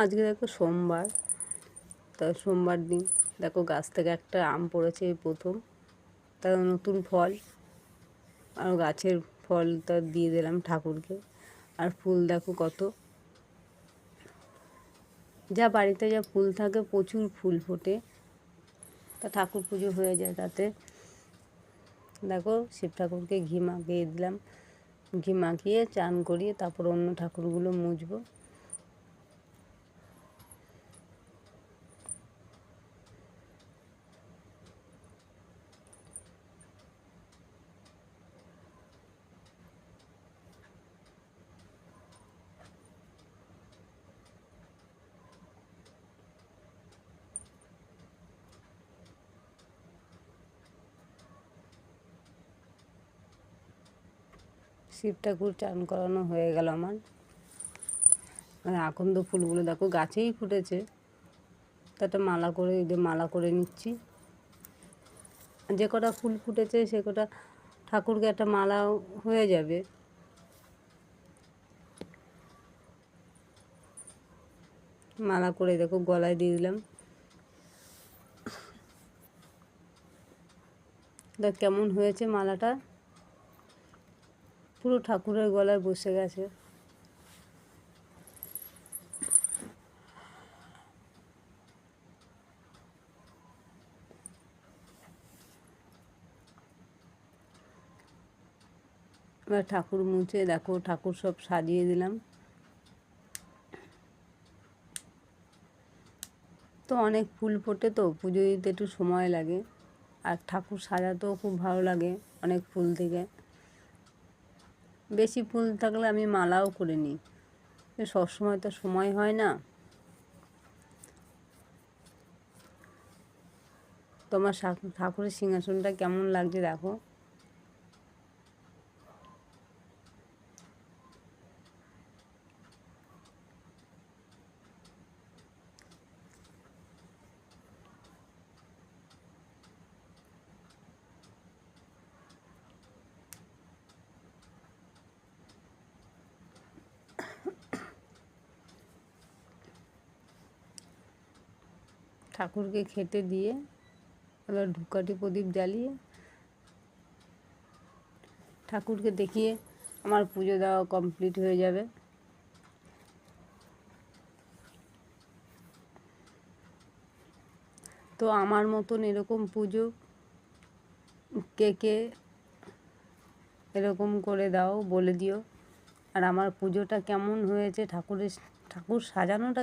আজকে দেখো সোমবার, তা সোমবার দিন দেখো গাছ থেকে একটা আম পড়েছে এই প্রথম, তার নতুন ফল, আর গাছের ফলটা দিয়ে দিলাম ঠাকুরকে। আর ফুল দেখো কত, যা বাড়িতে যা ফুল থাকে প্রচুর ফুল ফোটে, তা ঠাকুর পুজো হয়ে যায় তাতে। দেখো শিব ঠাকুরকে ঘি মাখিয়ে দিলাম, ঘি মাখিয়ে চান করিয়ে তারপর অন্য ঠাকুরগুলো মুছবো। শিব ঠাকুর চান করানো হয়ে গেল আমার। আর আকন্দ ফুলগুলো দেখো গাছেই ফুটেছে, তাতে মালা করে মালা করে নিচ্ছি। যে কটা ফুল ফুটেছে সে কটা ঠাকুরকে একটা মালা হয়ে যাবে। মালা করে দেখো গলায় দিয়ে দিলাম। দেখ কেমন হয়েছে মালাটা, পুরো ঠাকুরের গলায় বসে গেছে। এবার ঠাকুর মুছে দেখো ঠাকুর সব সাজিয়ে দিলাম। তো অনেক ফুল ফোটে, তো পুজো দিতে একটু সময় লাগে, আর ঠাকুর সাজাতেও খুব ভালো লাগে অনেক ফুল থেকে। বেশি ফুল থাকলে আমি মালাও করে নিই, সবসময় তো সময় হয় না। তোমার ঠাকুরের সিংহাসনটা কেমন লাগছে দেখো। ঠাকুরকে খেতে দিয়ে এবার ধূপকাঠি প্রদীপ জ্বালিয়ে ঠাকুরকে দেখিয়ে আমার পুজো দেওয়া কমপ্লিট হয়ে যাবে। তো আমার মতন এরকম পুজো কে কে এরকম করে দাও বলে দিও। আর আমার পুজোটা কেমন হয়েছে, ঠাকুর সাজানোটা